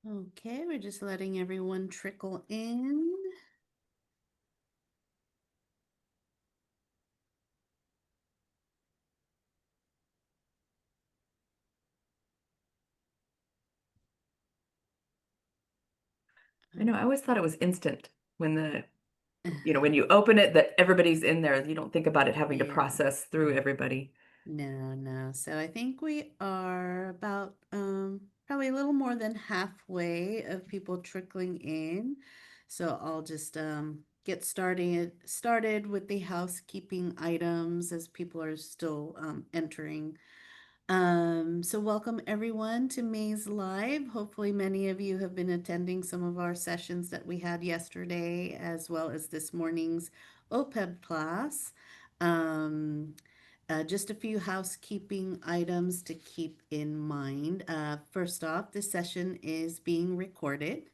Okay, we're just letting everyone trickle in. I know, I always thought it was instant when when you open it, that everybody's in there. You don't think about it having to Yeah, process through everybody. no. So I think we are about probably a little more than halfway of people trickling in. So I'll just get started with the housekeeping items as people are still entering. So welcome everyone to Maze Live. Hopefully many of you have been attending some of our sessions that we had yesterday as well as this morning's OPEB class. Um, just a few housekeeping items to keep in mind. First off, this session is being recorded.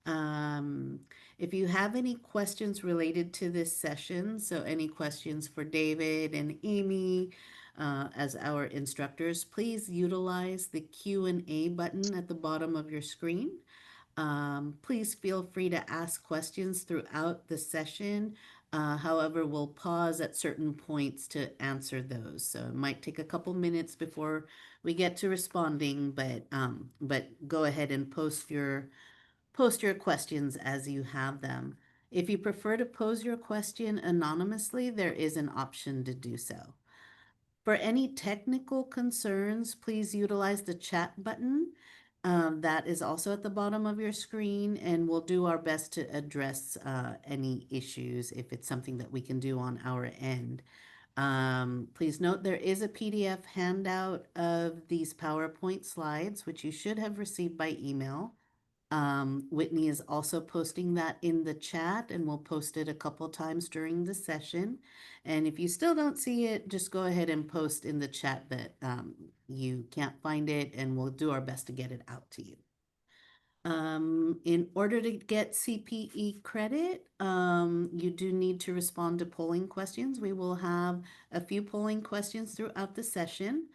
Um, if you have any questions related to this session, so any questions for David and Amy as our instructors, please utilize the Q&A button at the bottom of your screen. Please feel free to ask questions throughout the session. However, we'll pause at certain points to answer those. So it might take a couple minutes before we get to responding, but go ahead and post your questions as you have them. If you prefer to pose your question anonymously, there is an option to do so. For any technical concerns, please utilize the chat button. That is also at the bottom of your screen, and we'll do our best to address any issues if it's something that we can do on our end. Please note there is a PDF handout of these PowerPoint slides, which you should have received by email. Whitney is also posting that in the chat, and we'll post it a couple times during the session. And if you still don't see it, just go ahead and post in the chat that you can't find it, and we'll do our best to get it out to you. In order to get CPE credit, you do need to respond to polling questions. We will have a few polling questions throughout the session.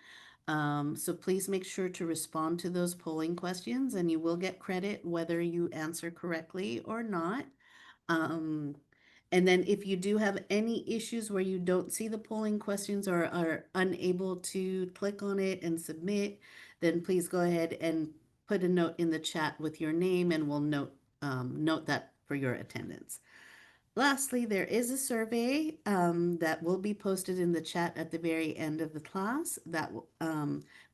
So please make sure to respond to those polling questions and you will get credit whether you answer correctly or not. Um, and then if you do have any issues where you don't see the polling questions or are unable to click on it and submit, then please go ahead and put a note in the chat with your name and we'll note that for your attendance. Lastly, there is a survey that will be posted in the chat at the very end of the class.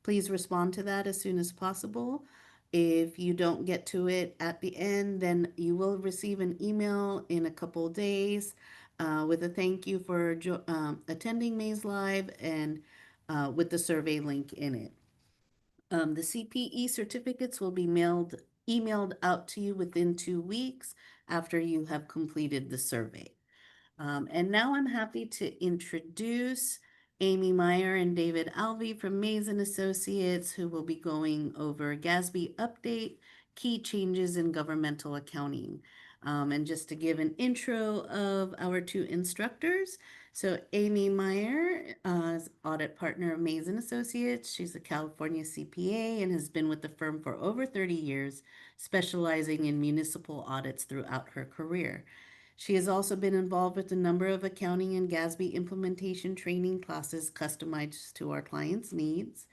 Please respond to that as soon as possible. If you don't get to it at the end, then you will receive an email in a couple days with a thank you for attending Maze Live and with the survey link in it. The CPE certificates will be emailed out to you within 2 weeks after you have completed the survey. And now I'm happy to introduce Amy Meyer and David Alvey from Mays and Associates, who will be going over GASB update, key changes in governmental accounting. And just to give an intro of our two instructors. So Amy Meyer is audit partner of Mays and Associates. She's a California CPA and has been with the firm for over 30 years, specializing in municipal audits throughout her career. She has also been involved with a number of accounting and GASB implementation training classes customized to our clients' needs.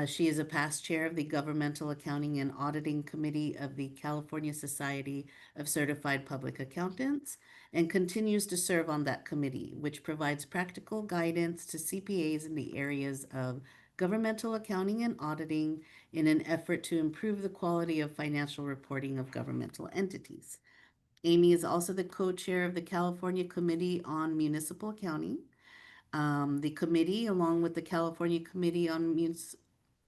She is a past chair of the Governmental Accounting and Auditing Committee of the California Society of Certified Public Accountants and continues to serve on that committee, which provides practical guidance to CPAs in the areas of governmental accounting and auditing in an effort to improve the quality of financial reporting of governmental entities. Amy is also the co-chair of the California Committee on Municipal Accounting. The committee, along with the California Committee on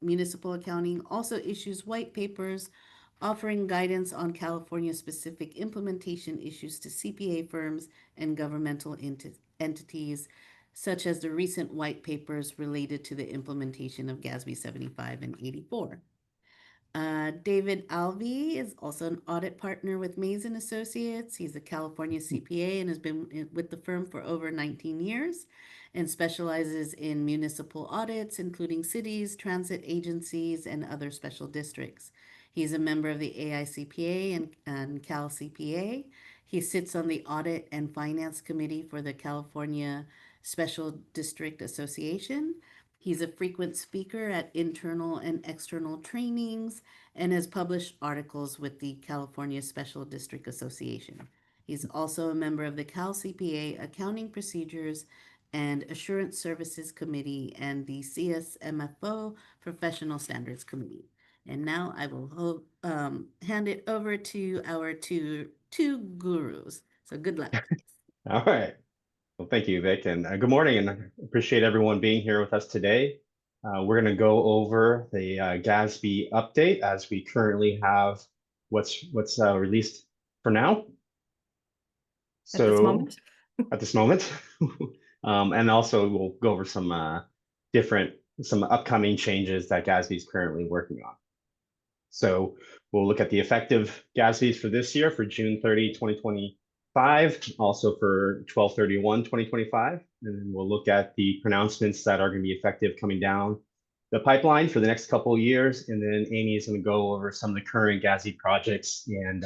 Municipal Accounting, also issues white papers offering guidance on California-specific implementation issues to CPA firms and governmental entities, such as the recent white papers related to the implementation of GASB 75 and 84. David Alvey is also an audit partner with Mays and Associates. He's a California CPA and has been with the firm for over 19 years and specializes in municipal audits, including cities, transit agencies, and other special districts. He's a member of the AICPA and Cal CPA. He sits on the Audit and Finance Committee for the California Special District Association. He's a frequent speaker at internal and external trainings and has published articles with the California Special District Association. He's also a member of the Cal CPA Accounting Procedures and Assurance Services Committee and the CSMFO Professional Standards Committee. And now I will hand it over to our two gurus. So good luck. All right. Well, thank you, Vic, and good morning, and I appreciate everyone being here with us today. We're going to go over the GASB update as we currently have what's released for now. At this So moment. at this moment, and also we'll go over some upcoming changes that GASB is currently working on. So we'll look at the effective GASBs for this year for June 30, 2025, also for 12/31/2025. And then we'll look at the pronouncements that are going to be effective coming down the pipeline for the next couple of years. And then Amy is going to go over some of the current GASB projects and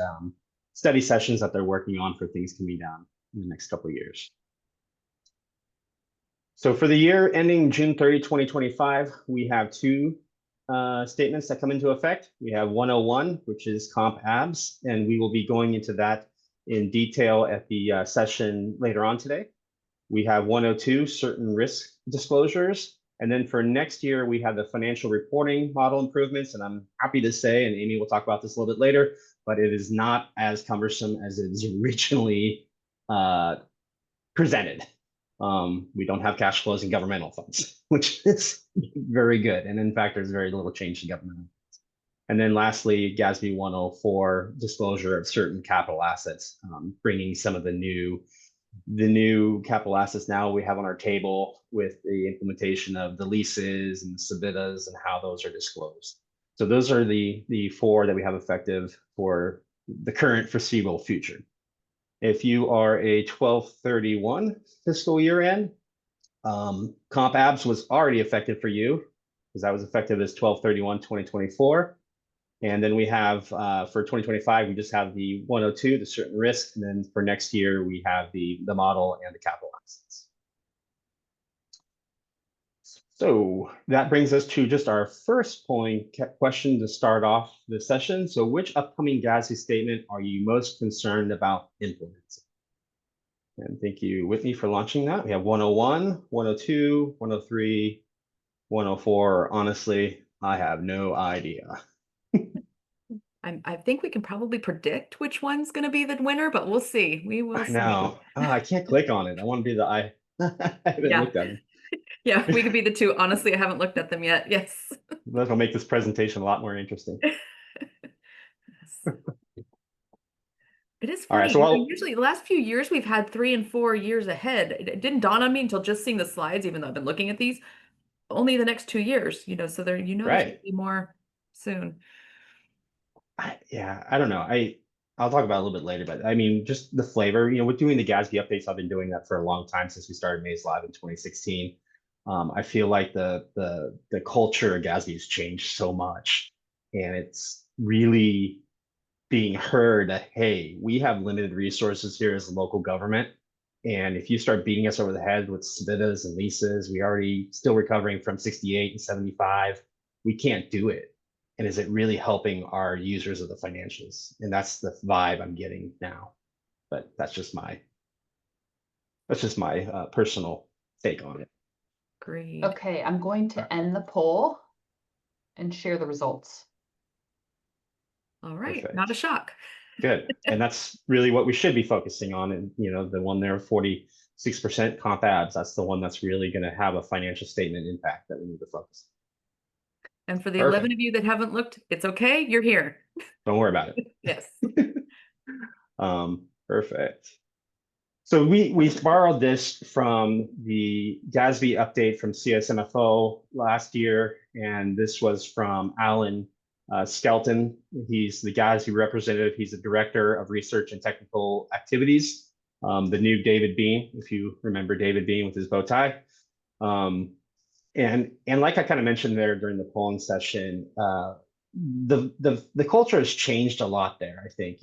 study sessions that they're working on for things coming down in the next couple of years. So for the year ending June 30, 2025, we have two statements that come into effect. We have 101, which is comp abs, and we will be going into that in detail at the session later on today. We have 102, certain risk disclosures. And then for next year, we have the financial reporting model improvements. And I'm happy to say, and Amy will talk about this a little bit later, but it is not as cumbersome as it is originally presented. We don't have cash flows in governmental funds, which is very good. And in fact, there's very little change in governmental funds. And then lastly, GASB 104, disclosure of certain capital assets, bringing some of the new capital assets now we have on our table with the implementation of the leases and the SBITAs and how those are disclosed. So those are the four that we have effective for the current foreseeable future. If you are a 12/31 fiscal year end, comp abs was already effective for you because that was effective as 12/31/2024. And then we have for 2025, we just have the 102, the certain risk. And then for next year, we have the model and the capital assets. So that brings us to just our first question to start off the session. So which upcoming GASB statement are you most concerned about implementing? And thank you, Whitney, for launching that. We have 101, 102, 103, 104. Honestly, I have no idea. I think we can probably predict which one's going to be the winner, but we'll see. We will see. No, I can't click on it. I want to be I haven't looked at them. Yeah, we could be the two. Honestly, I haven't looked at them yet. Yes. That'll make this presentation a lot more interesting. Yes. It is All right, funny. so Usually the last few years we've had 3 and 4 years ahead. It didn't dawn on me until just seeing the slides, even though I've been looking at these. Only the next 2 years, so there, there's going to be more soon. Yeah, I don't know. I'll talk about it a little bit later, but I mean, just the flavor, with doing the GASB updates, I've been doing that for a long time since we started Maze Live in 2016. I feel like the culture of GASB has changed so much, and it's really being heard that, hey, we have limited resources here as a local government. And if you start beating us over the head with SBITAs and leases, we already still recovering from 68 and 75. We can't do it. And is it really helping our users of the financials? And that's the vibe I'm getting now. But that's just my personal take on it. Great. Okay, I'm going to end the poll and share the results. All right, Perfect. not a shock. Good. And that's really what we should be focusing on. And the one there, 46% comp abs, that's the one that's really going to have a financial statement impact that we need to focus on. And for the 11 of you that haven't looked, it's okay. You're here. Don't worry about it. Yes. Perfect. So we borrowed this from the GASB update from CSMFO last year, and this was from Alan Skelton. He's the GASB representative. He's the director of research and technical activities. The new David Bean, if you remember David Bean with his bow tie. And like I kind of mentioned there during the polling session, the culture has changed a lot there, I think,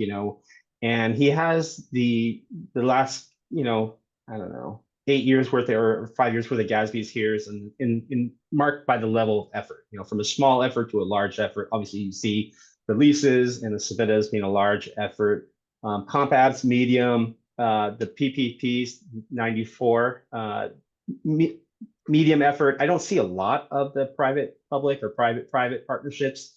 and he has the last, I don't know, 8 years worth or 5 years worth of GASB's here and in marked by the level of effort, from a small effort to a large effort. Obviously, you see the leases and the Civitas being a large effort, comp abs medium, the PPPs 94 medium effort. I don't see a lot of the private public or private partnerships.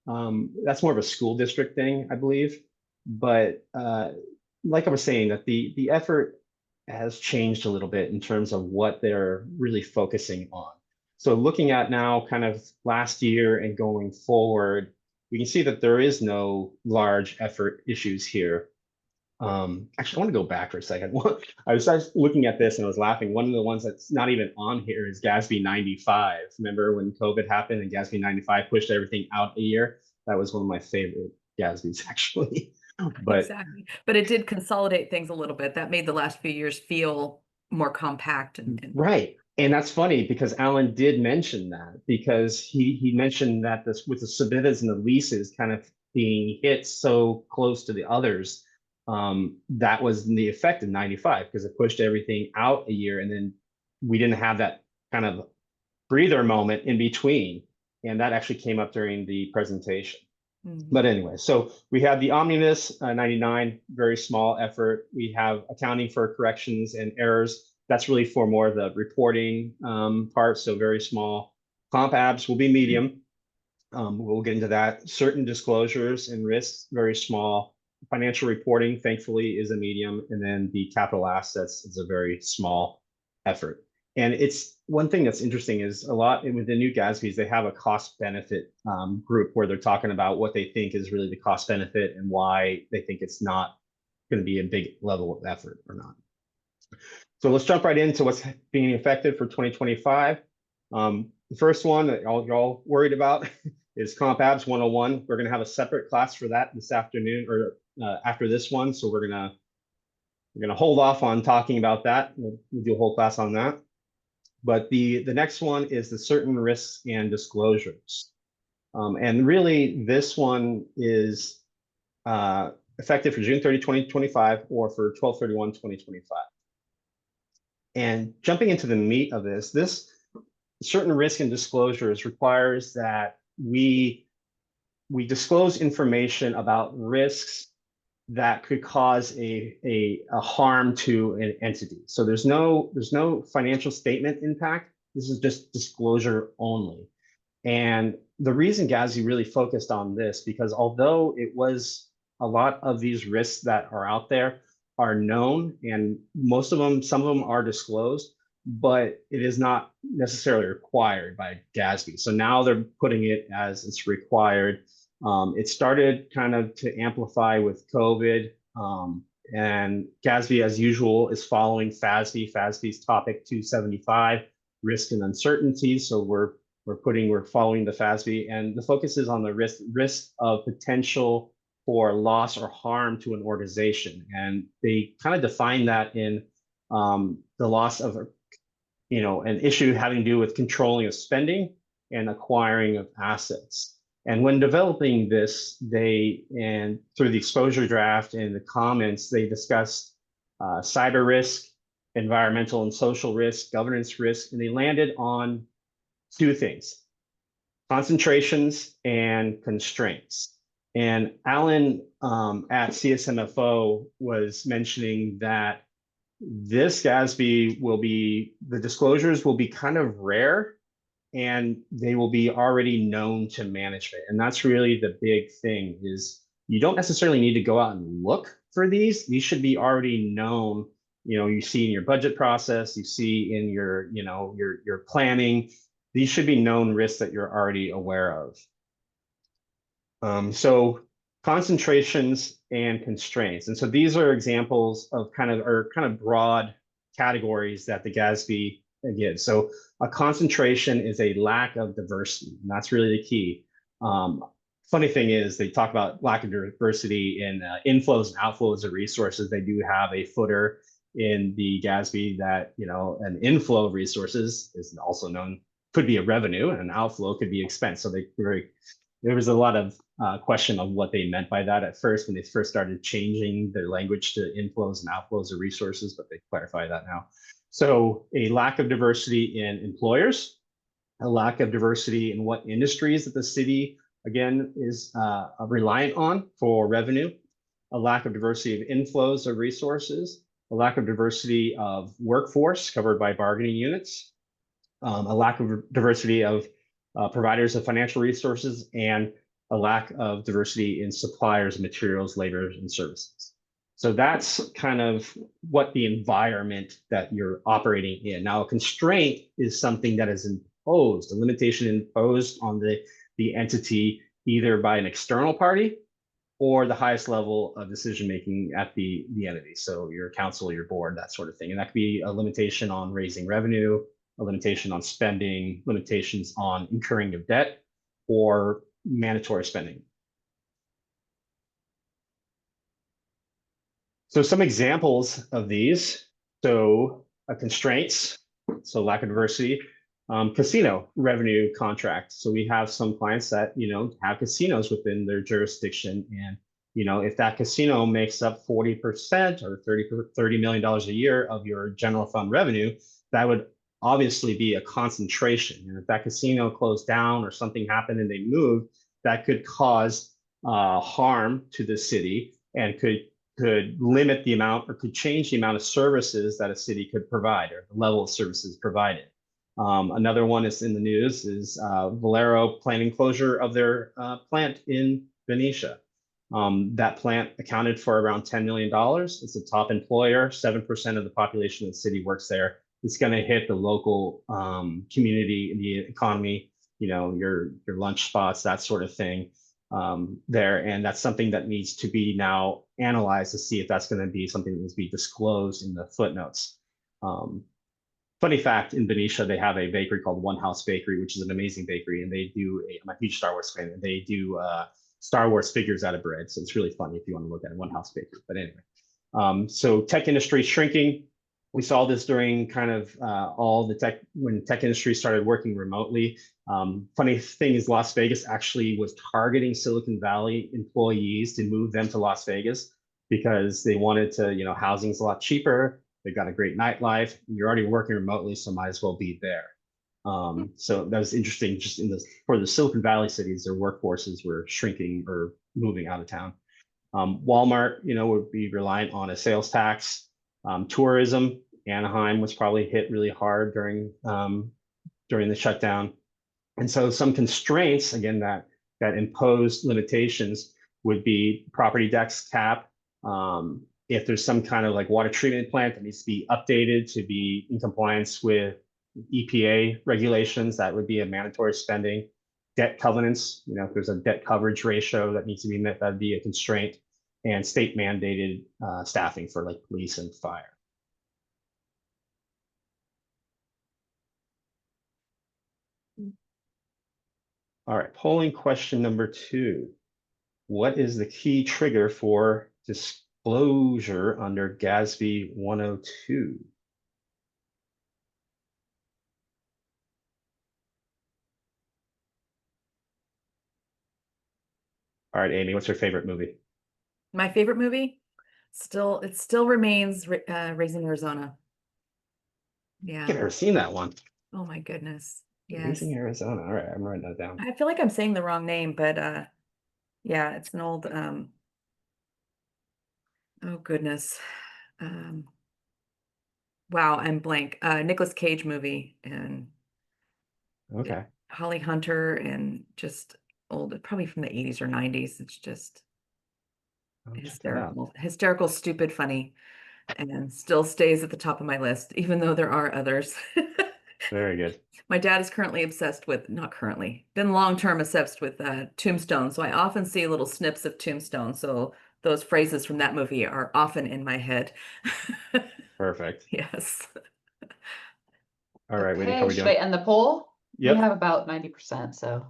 That's more of a school district thing, I believe. But like I was saying, that the effort has changed a little bit in terms of what they're really focusing on. So looking at now kind of last year and going forward, we can see that there is no large effort issues here. Actually, I want to go back for a second. I was looking at this and I was laughing. One of the ones that's not even on here is GASB 95. Remember when COVID happened and GASB 95 pushed everything out a year? That was one of my favorite GASBs, actually. But exactly. But it did consolidate things a little bit. That made the last few years feel more compact. Right. And that's funny because Alan did mention that, because he mentioned that this with the Civitas and the leases kind of being hit so close to the others, that was the effect of 95 because it pushed everything out a year, and then we didn't have that kind of breather moment in between. And that actually came up during the presentation. But anyway, so we have the Omnibus 99, very small effort. We have accounting for corrections and errors. That's really for more of the reporting part, so very small. Comp abs will be medium. We'll get into that. Certain disclosures and risks, very small. Financial reporting, thankfully, is a medium. And then the capital assets is a very small effort. And it's one thing that's interesting is a lot with the new GASBs, they have a cost benefit group where they're talking about what they think is really the cost benefit and why they think it's not going to be a big level of effort or not. So let's jump right into what's being effective for 2025. The first one that you're all worried about is Comp Abs 101. We're going to have a separate class for that this afternoon or after this one. So we're going to hold off on talking about that. We'll do a whole class on that. But the next one is the certain risks and disclosures. And really, this one is effective for June 30, 2025, or for 12/31/2025. And jumping into the meat of this certain risk and disclosures requires that we disclose information about risks that could cause a harm to an entity. So there's no financial statement impact. This is just disclosure only. And the reason GASB really focused on this, because although it was a lot of these risks that are out there are known, and most of them, some of them are disclosed, but it is not necessarily required by GASB. So now they're putting it as it's required. It started kind of to amplify with COVID, and GASB, as usual, is following FASB. FASB's topic 275, risk and uncertainty. So we're following the FASB, and the focus is on the risk of potential for loss or harm to an organization. And they kind of define that in the loss of, an issue having to do with controlling of spending and acquiring of assets. And when developing this, and through the exposure draft and the comments, they discussed cyber risk, environmental and social risk, governance risk, and they landed on two things: concentrations and constraints. And Alan at CSMFO was mentioning that this GASB the disclosures will be kind of rare, and they will be already known to management. And that's really the big thing, is you don't necessarily need to go out and look for these. These should be already known. You see in your budget process, you see in your planning. These should be known risks that you're already aware of. So concentrations and constraints. And so these are examples of kind of broad categories that the GASB gives. So a concentration is a lack of diversity, and that's really the key. Funny thing is, they talk about lack of diversity in inflows and outflows of resources. They do have a footer in the GASB that, an inflow of resources is also known, could be a revenue, and an outflow could be expense. So they very there was a lot of question of what they meant by that at first when they first started changing their language to inflows and outflows of resources, but they clarify that now. So a lack of diversity in employers, a lack of diversity in what industries that the city, again, is reliant on for revenue, a lack of diversity of inflows of resources, a lack of diversity of workforce covered by bargaining units, a lack of diversity of providers of financial resources, and a lack of diversity in suppliers, materials, labor, and services. So that's kind of what the environment that you're operating in. Now, a constraint is something that is imposed, a limitation imposed on the entity, either by an external party or the highest level of decision-making at the entity. So your council, your board, that sort of thing. And that could be a limitation on raising revenue, a limitation on spending, limitations on incurring of debt, or mandatory spending. So some examples of these. So constraints, so lack of diversity, casino revenue contract. So we have some clients that, have casinos within their jurisdiction. And, if that casino makes up 40% or $30 million a year of your general fund revenue, that would obviously be a concentration. And if that casino closed down or something happened and they moved, that could cause harm to the city and could limit the amount or could change the amount of services that a city could provide or the level of services provided. Another one is in the news is Valero planning closure of their plant in Benicia. That plant accounted for around $10 million. It's a top employer, 7% of the population of the city works there. It's going to hit the local community, the economy, your lunch spots, that sort of thing there. And that's something that needs to be now analyzed to see if that's going to be something that needs to be disclosed in the footnotes. Funny fact, in Benicia, they have a bakery called One House Bakery, which is an amazing bakery. And they do, I'm a huge Star Wars fan, and they do Star Wars figures out of bread. So it's really funny if you want to look at it, One House Bakery. But anyway, so tech industry shrinking. We saw this during kind of all the tech, when tech industry started working remotely. Funny thing is Las Vegas actually was targeting Silicon Valley employees to move them to Las Vegas because they wanted to, housing's a lot cheaper. They've got a great nightlife. You're already working remotely, so might as well be there. So that was interesting. Just for the Silicon Valley cities, their workforces were shrinking or moving out of town. Walmart, would be reliant on a sales tax. Tourism, Anaheim was probably hit really hard during the shutdown. And so some constraints, again, that imposed limitations would be property tax cap. If there's some kind of like water treatment plant that needs to be updated to be in compliance with EPA regulations, that would be a mandatory spending. Debt covenants, if there's a debt coverage ratio that needs to be met, that'd be a constraint. And state mandated staffing for like police and fire. All right, polling question number 2. What is the key trigger for disclosure under GASB 102? All right, Amy, what's your favorite movie? My favorite movie? It still remains Raising Arizona. Yeah. I've never seen that one. Oh my goodness. Yes. Raising Arizona. All right, I'm writing that down. I feel like I'm saying the wrong name, but yeah, it's an old oh goodness. Wow, I'm blank. Nicolas Cage movie and Okay. Holly Hunter and just old, probably from the 80s or 90s. It's just hysterical, stupid, funny, and still stays at the top of my list, even though there are others. Very good. My dad is currently obsessed with, not currently, been long-term obsessed with Tombstone. So I often see little snips of Tombstone. So those phrases from that movie are often in my head. Perfect. Yes. All right, Whitney, how are we Should doing? I end the poll? Yep. We have about 90%, so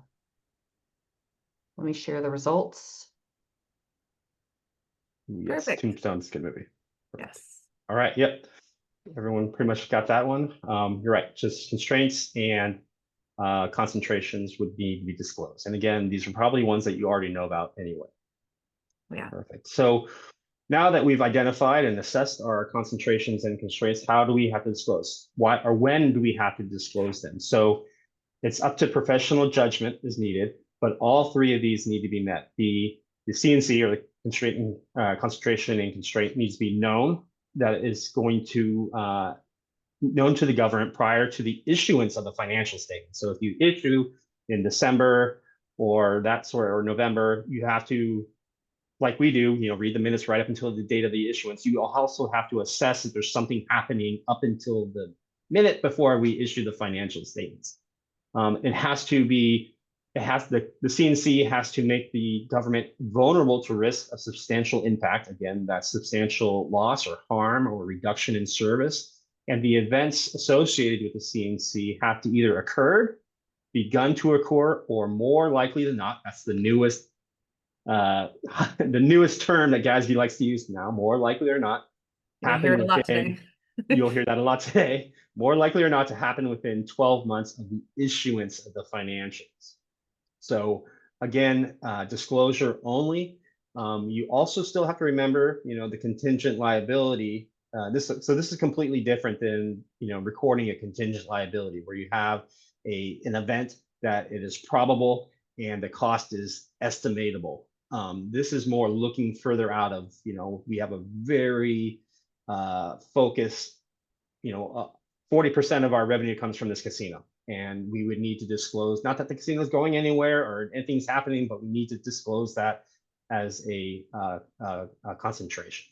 let me share the results. Yes, Perfect. Tombstone's a good movie. Perfect. Yes. All right, yep. Everyone pretty much got that one. You're right, just constraints and concentrations would need to be disclosed. And again, these are probably ones that you already know about anyway. Yeah. Perfect. So now that we've identified and assessed our concentrations and constraints, how do we have to disclose? Why or when do we have to disclose them? So it's up to professional judgment is needed, but all three of these need to be met. The CNC, or the constraint, concentration and constraint, needs to be known. That is going to known to the government prior to the issuance of the financial statement. So if you issue in December or that sort, or November, you have to, like we do, read the minutes right up until the date of the issuance. You also have to assess if there's something happening up until the minute before we issue the financial statements. It has to be, the CNC has to make the government vulnerable to risk of substantial impact. Again, that's substantial loss or harm or reduction in service. And the events associated with the CNC have to either occurred, begun to occur, or more likely than not, that's the newest the newest term that GASB likes to use now, more likely or not, Hear it a lot today. You'll hear that a lot today. More likely or not to happen within 12 months of the issuance of the financials. So again, disclosure only. You also still have to remember, the contingent liability. This is completely different than recording a contingent liability, where you have an event that it is probable and the cost is estimatable. This is more looking further out of, we have a very focused, 40% of our revenue comes from this casino, and we would need to disclose, not that the casino is going anywhere or anything's happening, but we need to disclose that as a concentration.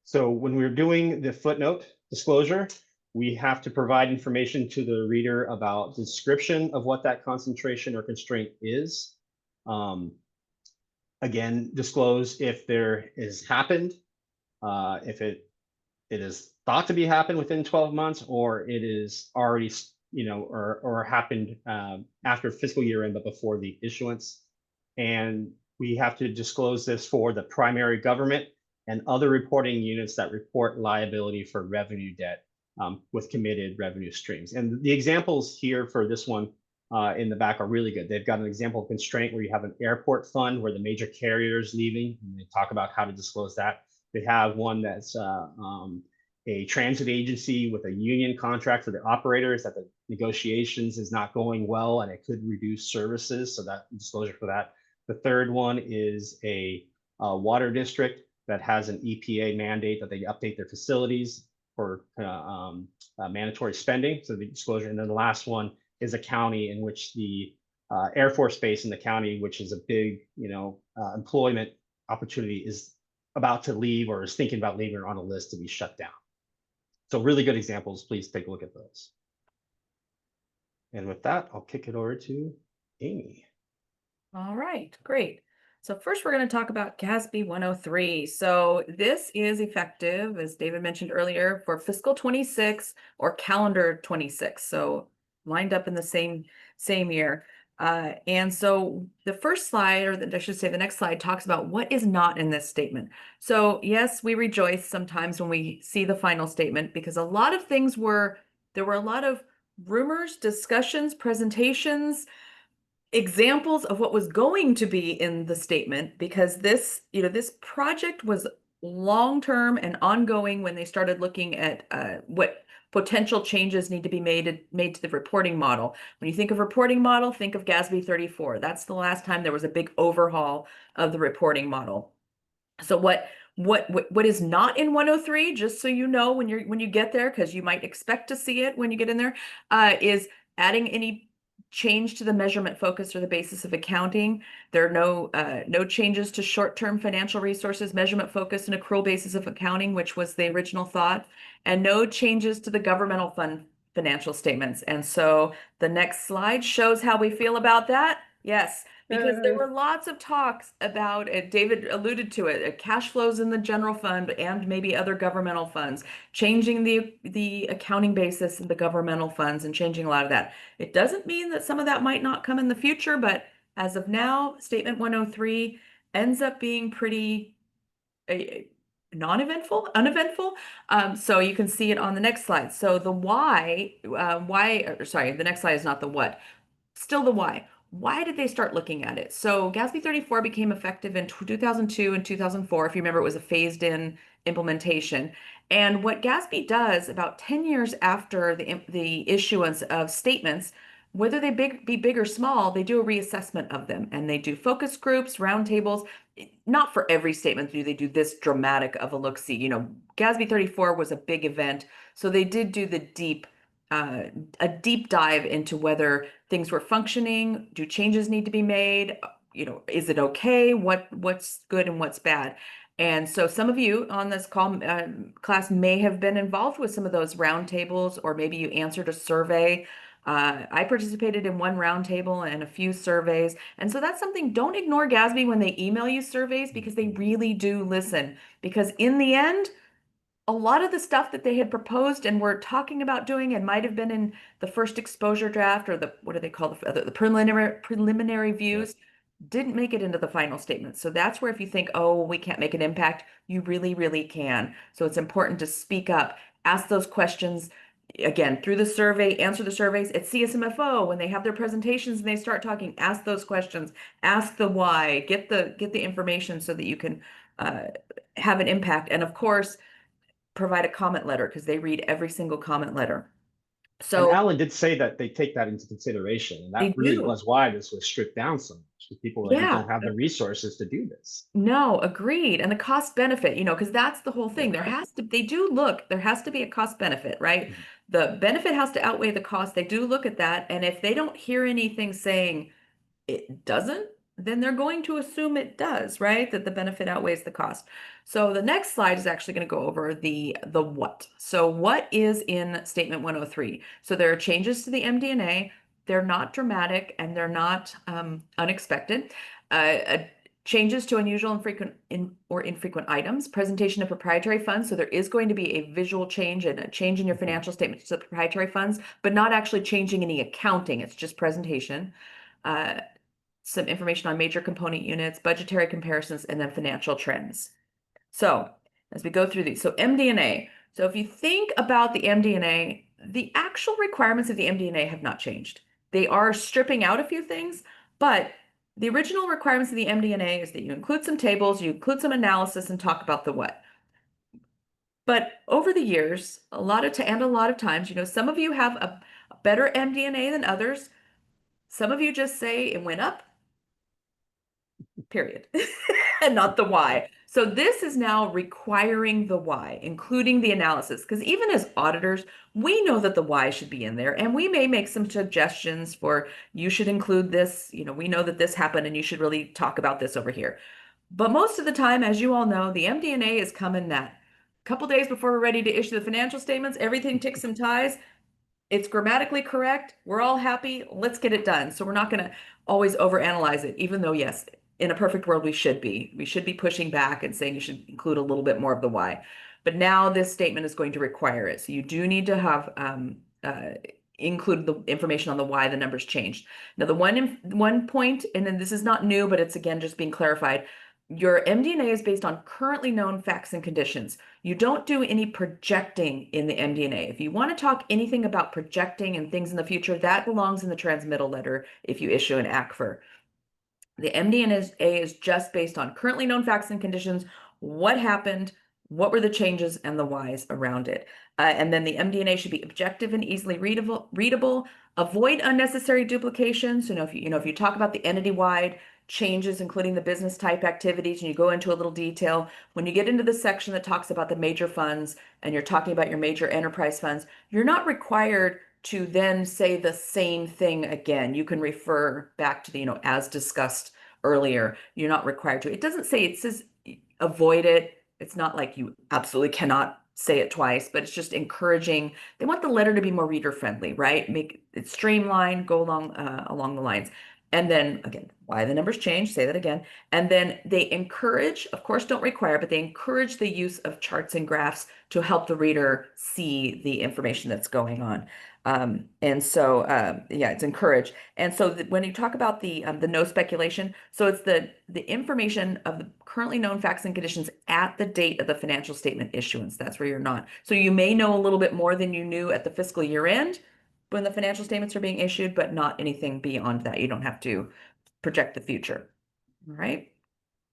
So when we're doing the footnote disclosure, we have to provide information to the reader about the description of what that concentration or constraint is. Again, disclose if there is happened, if it is thought to be happened within 12 months, or it is already, or happened after fiscal year end, but before the issuance. And we have to disclose this for the primary government and other reporting units that report liability for revenue debt with committed revenue streams. And the examples here for this one in the back are really good. They've got an example of constraint where you have an airport fund where the major carrier is leaving, and they talk about how to disclose that. They have one that's a transit agency with a union contract for the operators, that the negotiations is not going well and it could reduce services. So that disclosure for that. The third one is a water district that has an EPA mandate that they update their facilities for mandatory spending. So the disclosure. And then the last one is a county in which the Air Force Base in the county, which is a big, employment opportunity, is about to leave or is thinking about leaving, or on a list to be shut down. So really good examples. Please take a look at those. And with that, I'll kick it over to Amy. All right, great. So first we're going to talk about GASB 103. So this is effective, as David mentioned earlier, for fiscal 26 or calendar 26. So lined up in the same year. And so the first slide, or I should say the next slide, talks about what is not in this statement. So yes, we rejoice sometimes when we see the final statement, because a lot of things there were a lot of rumors, discussions, presentations, examples of what was going to be in the statement, because this project was long-term and ongoing when they started looking at what potential changes need to be made to the reporting model. When you think of reporting model, think of GASB 34. That's the last time there was a big overhaul of the reporting model. So what is not in 103, just so you know when you get there, because you might expect to see it when you get in there, is adding any change to the measurement focus or the basis of accounting. There are no changes to short-term financial resources, measurement focus, and accrual basis of accounting, which was the original thought, and no changes to the governmental fund financial statements. And so the next slide shows how we feel about that. Yes, because there were lots of talks about it. David alluded to it, cash flows in the general fund and maybe other governmental funds, changing the accounting basis of the governmental funds and changing a lot of that. It doesn't mean that some of that might not come in the future, but as of now, Statement 103 ends up being pretty non-eventful, uneventful. So you can see it on the next slide. So the the next slide is not the what. Still the why. Why did they start looking at it? So GASB 34 became effective in 2002 and 2004. If you remember, it was a phased in implementation. And what GASB does about 10 years after the issuance of statements, whether they be big or small, they do a reassessment of them, and they do focus groups, roundtables. Not for every statement do they do this dramatic of a look-see. You know, GASB 34 was a big event, so they did do a deep dive into whether things were functioning. Do changes need to be made? You know, is it okay? What's good and what's bad? And so some of you on this class may have been involved with some of those roundtables, or maybe you answered a survey. I participated in one roundtable and a few surveys. And so that's something, don't ignore GASB when they email you surveys, because they really do listen. Because in the end, a lot of the stuff that they had proposed and were talking about doing and might have been in the first exposure draft, or the, what do they call the preliminary views, didn't make it into the final statement. So that's where if you think, oh, we can't make an impact, you really, really can. So it's important to speak up, ask those questions. Again, through the survey, answer the surveys at CSMFO when they have their presentations and they start talking, ask those questions, ask the why, get the information so that you can have an impact. And of course, provide a comment letter, because they read every single comment letter. And So Alan did say that they take that into consideration, and they that really do. was why this was stripped down so much. Because people like, we Yeah. don't have the resources to do this. No, agreed. And the cost benefit, you know, because that's the whole thing. There has to be a cost benefit, right? Mhm. The benefit has to outweigh the cost. They do look at that. And if they don't hear anything saying it doesn't, then they're going to assume it does, right? That the benefit outweighs the cost. So the next slide is actually going to go over the what. So what is in Statement 103? So there are changes to the MD&A. They're not dramatic and they're not unexpected. Changes to unusual or infrequent items, presentation of proprietary funds. So there is going to be a visual change and a change in your financial statements to proprietary funds, but not actually changing any accounting. It's just presentation. Some information on major component units, budgetary comparisons, and then financial trends. So as we go through these, so MD&A. So if you think about the MD&A, the actual requirements of the MD&A have not changed. They are stripping out a few things, but the original requirements of the MD&A is that you include some tables, you include some analysis, and talk about the what. But over the years, a lot of times, you know, some of you have a better MD&A than others. Some of you just say it went up, period, and not the why. So this is now requiring the why, including the analysis, because even as auditors, we know that the why should be in there, and we may make some suggestions for, you should include this, you know, we know that this happened and you should really talk about this over here. But most of the time, as you all know, the MD&A is coming that couple days before we're ready to issue the financial statements, everything ticks and ties. It's grammatically correct. We're all happy. Let's get it done. So we're not going to always overanalyze it, even though, yes, in a perfect world, we should be. We should be pushing back and saying you should include a little bit more of the why. But now this statement is going to require it. So you do need to have include the information on the why the numbers changed. Now, the one point, and then this is not new, but it's again just being clarified. Your MD&A is based on currently known facts and conditions. You don't do any projecting in the MD&A. If you want to talk anything about projecting and things in the future, that belongs in the transmittal letter if you issue an ACFR. The MD&A is just based on currently known facts and conditions, what happened, what were the changes, and the whys around it. And then the MD&A should be objective and easily readable. Avoid unnecessary duplications. If you talk about the entity-wide changes, including the business type activities, and you go into a little detail, when you get into the section that talks about the major funds and you're talking about your major enterprise funds, you're not required to then say the same thing again. You can refer back to the, as discussed earlier. You're not required to. It doesn't say, it says avoid it. It's not like you absolutely cannot say it twice, but it's just encouraging. They want the letter to be more reader friendly, right? Make it streamlined, go along the lines. And then again, why the numbers change, say that again. And then they encourage, of course, don't require, but they encourage the use of charts and graphs to help the reader see the information that's going on. Yeah, it's encouraged. And so when you talk about the no speculation, so it's the information of the currently known facts and conditions at the date of the financial statement issuance. That's where you're not. So you may know a little bit more than you knew at the fiscal year end when the financial statements are being issued, but not anything beyond that. You don't have to project the future. All right.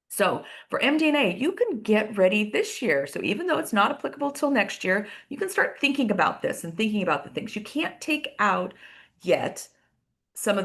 So for MD&A, you can get ready this year. So even though it's not applicable till next year, you can start thinking about this and thinking about the things. You can't take out yet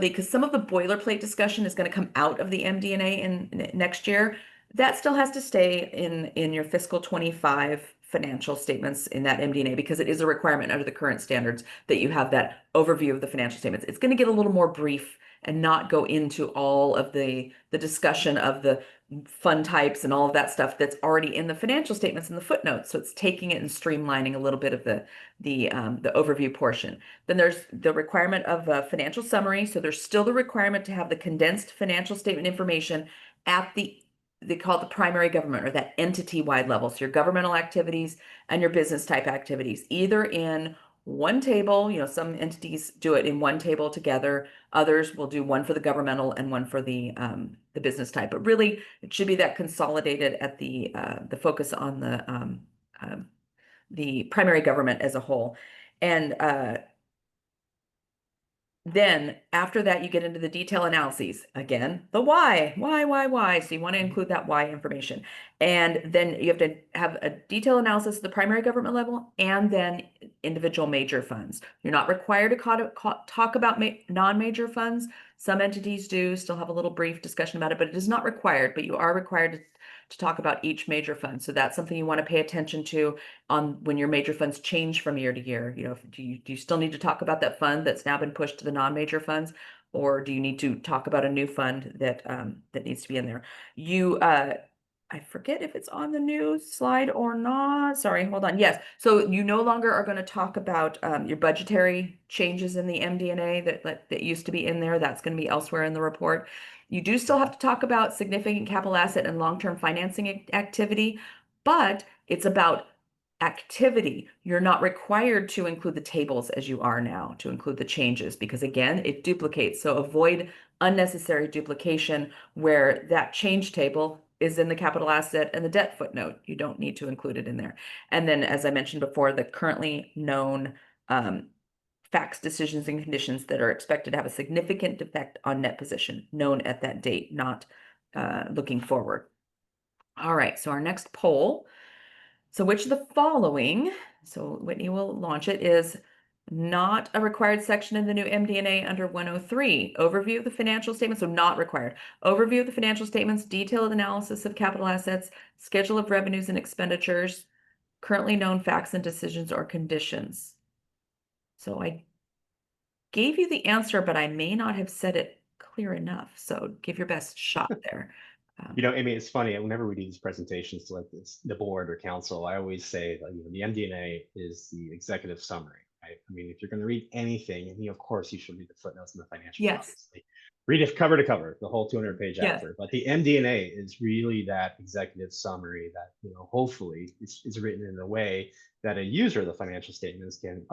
because some of the boilerplate discussion is going to come out of the MD&A in next year. That still has to stay in your fiscal 25 financial statements in that MD&A because it is a requirement under the current standards that you have that overview of the financial statements. It's going to get a little more brief and not go into all of the discussion of the fund types and all of that stuff that's already in the financial statements and the footnotes. So it's taking it and streamlining a little bit of the overview portion. Then there's the requirement of a financial summary. So there's still the requirement to have the condensed financial statement information at they call it the primary government or that entity-wide level. So your governmental activities and your business type activities, either in one table, some entities do it in one table together. Others will do one for the governmental and one for the business type. But really, it should be that consolidated at the focus on the primary government as a whole. And then after that, you get into the detail analyses. Again, the why. So you want to include that why information. And then you have to have a detailed analysis of the primary government level and then individual major funds. You're not required to talk about non-major funds. Some entities do still have a little brief discussion about it, but it is not required, but you are required to talk about each major fund. So that's something you want to pay attention to on when your major funds change from year to year. Do you still need to talk about that fund that's now been pushed to the non-major funds, or do you need to talk about a new fund that needs to be in there? I forget if it's on the new slide or not. Sorry, hold on. Yes. So you no longer are going to talk about your budgetary changes in the MD&A that used to be in there. That's going to be elsewhere in the report. You do still have to talk about significant capital asset and long-term financing activity, but it's about activity. You're not required to include the tables as you are now to include the changes because again, it duplicates. So avoid unnecessary duplication where that change table is in the capital asset and the debt footnote. You don't need to include it in there. And then, as I mentioned before, the currently known facts, decisions, and conditions that are expected to have a significant effect on net position, known at that date, not looking forward. All right, so our next poll. So which of the following, so Whitney will launch it, is not a required section in the new MD&A under 103? Overview of the financial statements, so not required. Overview of the financial statements, detailed analysis of capital assets, schedule of revenues and expenditures, currently known facts and decisions or conditions. So I gave you the answer, but I may not have said it clear enough. So give your best shot there. Amy, it's funny. Whenever we do these presentations to like the board or council, I always say that the MD&A is the executive summary, right? I mean, if you're going to read anything, and of course you should read the footnotes and the financials. Yes. Obviously. Read it cover to cover, the whole 200-page Yes. effort. But the MD&A is really that executive summary that hopefully is written in a way that a user of the financial statements can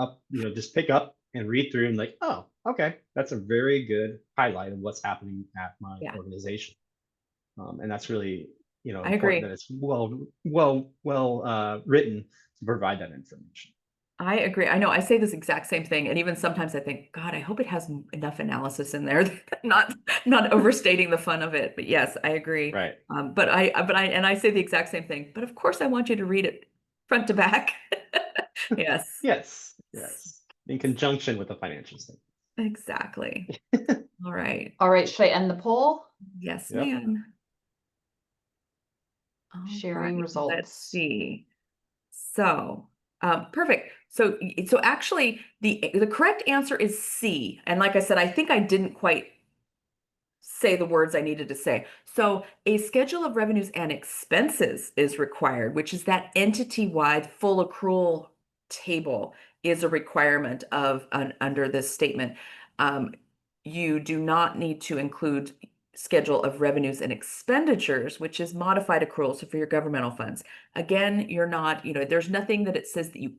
just pick up and read through and like, oh, okay, that's a very good highlight of what's happening at my organization. And that's really, I agree that it's well written to provide that information. I agree. I know I say this exact same thing. And even sometimes I think, God, I hope it has enough analysis in there, not overstating the fun of it. But yes, I agree. Right. But I say the exact same thing, but of course I want you to read it front to back. Yes. Yes. In conjunction with the financial statement. Exactly. All right. All right. Should I end the poll? Yes, ma'am. Sharing results. Let's see. So, perfect. So actually the correct answer is C. And like I said, I think I didn't quite say the words I needed to say. So a schedule of revenues and expenses is required, which is that entity-wide full accrual table is a requirement of under this statement. you do not need to include schedule of revenues and expenditures, which is modified accruals. So for your governmental funds, again, you're not, there's nothing that it says that you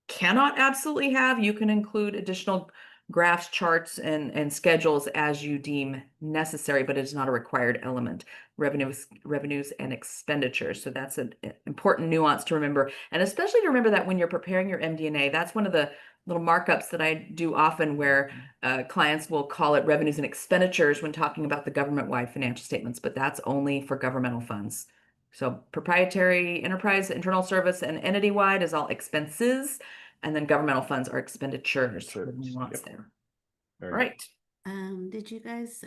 cannot absolutely have. You can include additional graphs, charts, and schedules as you deem necessary, but it's not a required element. Revenues and expenditures. So that's an important nuance to remember. And especially to remember that when you're preparing your MD&A, that's one of the little markups that I do often where clients will call it revenues and expenditures when talking about the government-wide financial statements, but that's only for governmental funds. So proprietary, enterprise, internal service, and entity-wide is all expenses, and then governmental funds are expenditures. Sure. The nuance Yep. there. Very All good. right. Did you guys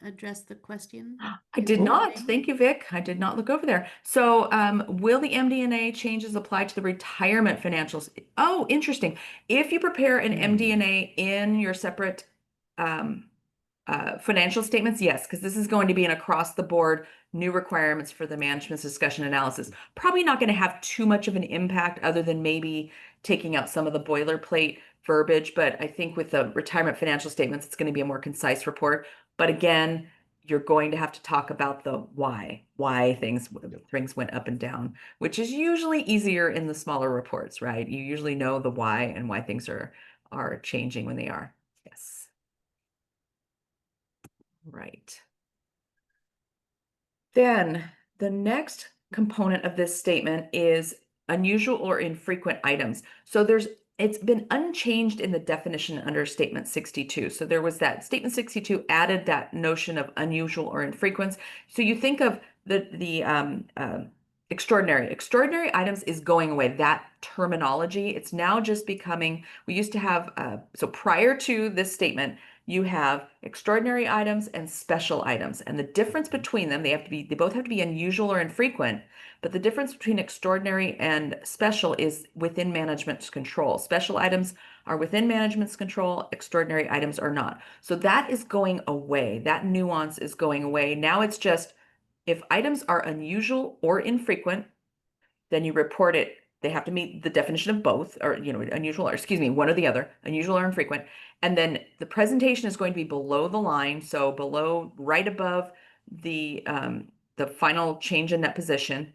address the question? I did not. Thank you, Vic. I did not look over there. So, will the MD&A changes apply to the retirement financials? Oh, interesting. If you prepare an MD&A in your separate financial statements, yes, because this is going to be an across the board new requirements for the management's discussion analysis. Probably not going to have too much of an impact other than maybe taking out some of the boilerplate verbiage. But I think with the retirement financial statements, it's going to be a more concise report. But again, you're going to have to talk about the why things went up and down, which is usually easier in the smaller reports, right? You usually know the why and why things are changing when they are. Yes. Right. Then the next component of this statement is unusual or infrequent items. So it's been unchanged in the definition under statement 62. So there was that statement 62 added that notion of unusual or infrequent. So you think of the extraordinary items is going away. That terminology, it's now just becoming, we used to have, so prior to this statement, you have extraordinary items and special items. And the difference between them, they both have to be unusual or infrequent, but the difference between extraordinary and special is within management's control. Special items are within management's control, extraordinary items are not. So that is going away. That nuance is going away. Now it's just if items are unusual or infrequent, then you report it. They have to meet the definition of both, or unusual, or excuse me, one or the other, unusual or infrequent. And then the presentation is going to be below the line, so below, right above the final change in that position.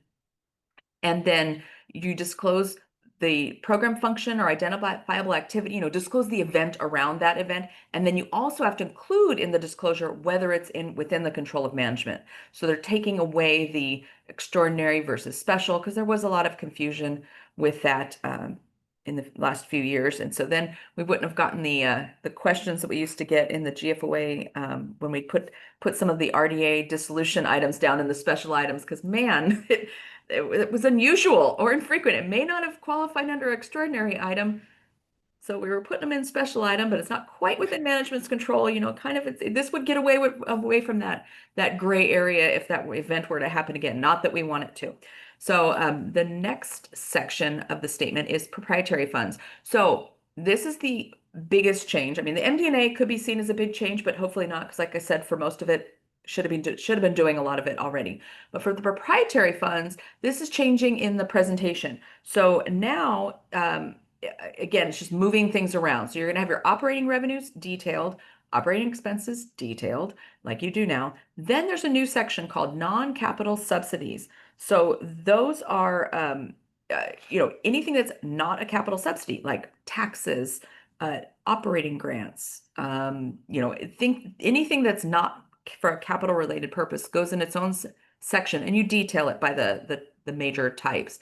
And then you disclose the program function or identifiable activity, disclose the event around that event. And then you also have to include in the disclosure whether it's within the control of management. So they're taking away the extraordinary versus special, because there was a lot of confusion with that in the last few years. And so then we wouldn't have gotten the questions that we used to get in the GFOA when we put some of the RDA dissolution items down in the special items, because man, it was unusual or infrequent. It may not have qualified under extraordinary item. So we were putting them in special item, but it's not quite within management's control. This would get away from that gray area if that event were to happen again. Not that we want it to. So the next section of the statement is proprietary funds. So this is the biggest change. I mean, the MD&A could be seen as a big change, but hopefully not, because like I said, for most of it, should have been doing a lot of it already. But for the proprietary funds, this is changing in the presentation. So now, again, it's just moving things around. So you're going to have your operating revenues detailed, operating expenses detailed, like you do now. Then there's a new section called non-capital subsidies. So those are, anything that's not a capital subsidy, like taxes, operating grants, think anything that's not for a capital related purpose goes in its own section, and you detail it by the major types.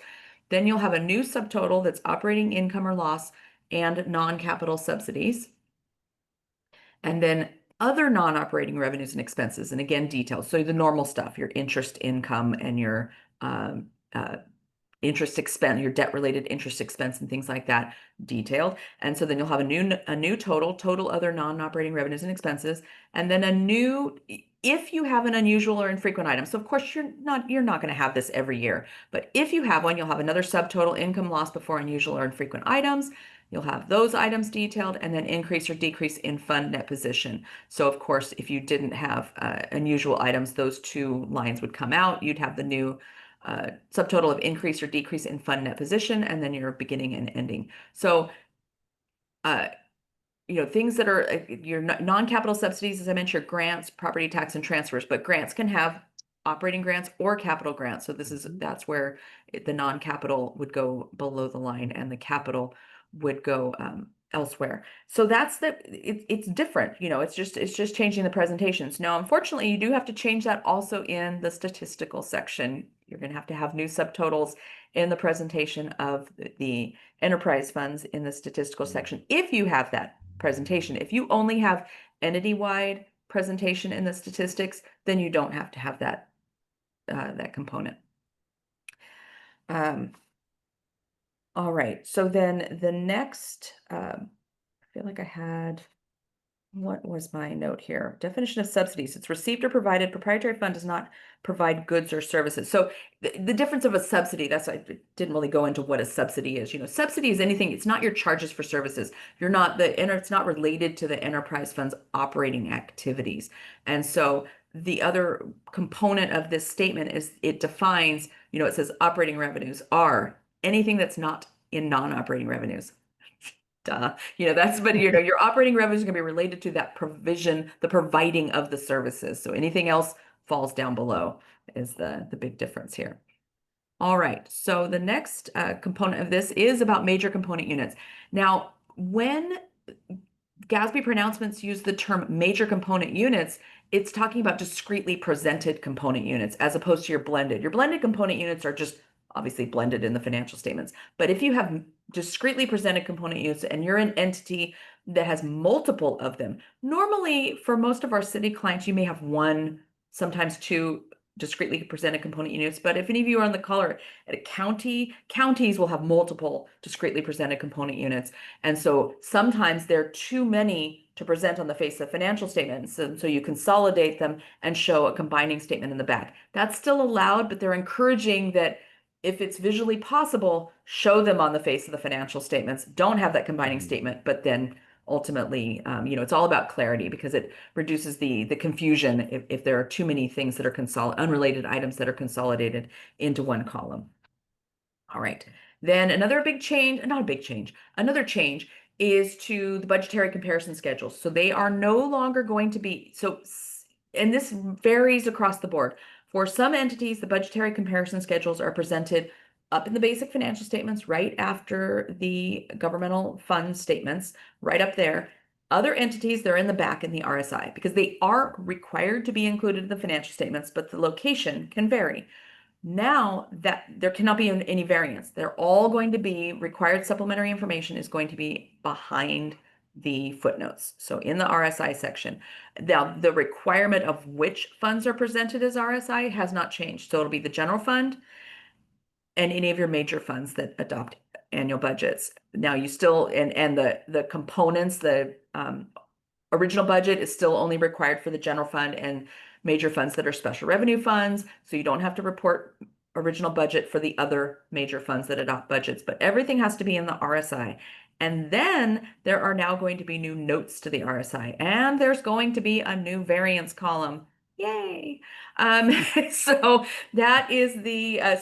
Then you'll have a new subtotal that's operating income or loss and non-capital subsidies. And then other non-operating revenues and expenses, and again, details. So the normal stuff, your interest income and your interest expense, your debt-related interest expense and things like that, detailed. And so then you'll have a new total other non-operating revenues and expenses, and then a new, if you have an unusual or infrequent item. So of course you're not going to have this every year, but if you have one, you'll have another subtotal income loss before unusual or infrequent items. You'll have those items detailed, and then increase or decrease in fund net position. So of course, if you didn't have unusual items, those two lines would come out. You'd have the new subtotal of increase or decrease in fund net position, and then your beginning and ending. So things that are your non-capital subsidies, as I mentioned, your grants, property tax, and transfers. But grants can have operating grants or capital grants. So that's where the non-capital would go below the line, and the capital would go elsewhere. So it's different. It's just changing the presentations. Now, unfortunately, you do have to change that also in the statistical section. You're going to have new subtotals in the presentation of the enterprise funds in the statistical section. If you have that presentation, if you only have entity-wide presentation in the statistics, then you don't have to have that component. All right, so then the next, I feel like I had, what was my note here? Definition of subsidies. It's received or provided. Proprietary fund does not provide goods or services. So the difference of a subsidy, that's why I didn't really go into what a subsidy is. Subsidy is anything, it's not your charges for services. It's not related to the enterprise fund's operating activities. And so the other component of this statement is it defines, it says operating revenues are anything that's not in non-operating revenues. Duh. But your operating revenues are going to be related to that provision, the providing of the services. So anything else falls down below is the big difference here. All right. So the next component of this is about major component units. Now, when GASB pronouncements use the term major component units, it's talking about discretely presented component units as opposed to your blended. Your blended component units are just obviously blended in the financial statements. But if you have discretely presented component units and you're an entity that has multiple of them, normally for most of our city clients, you may have one, sometimes two discretely presented component units. But if any of you are on the call or at a counties will have multiple discretely presented component units. And so sometimes there are too many to present on the face of financial statements. And so you consolidate them and show a combining statement in the back. That's still allowed, but they're encouraging that if it's visually possible, show them on the face of the financial statements. Don't have that combining statement, but then ultimately, it's all about clarity because it reduces the confusion if there are too many things that are unrelated items that are consolidated into one column. All right. Then another change is to the budgetary comparison schedules. So they are no longer going to be, and this varies across the board. For some entities, the budgetary comparison schedules are presented up in the basic financial statements right after the governmental fund statements, right up there. Other entities, they're in the back in the RSI because they are required to be included in the financial statements, but the location can vary. Now that there cannot be any variance, they're all going to be required supplementary information is going to be behind the footnotes. So in the RSI section, now the requirement of which funds are presented as RSI has not changed. So it'll be the general fund and any of your major funds that adopt annual budgets. Now you still, and the components, the original budget is still only required for the general fund and major funds that are special revenue funds. So you don't have to report original budget for the other major funds that adopt budgets, but everything has to be in the RSI. And then there are now going to be new notes to the RSI, and there's going to be a new variance column. Yay! So that is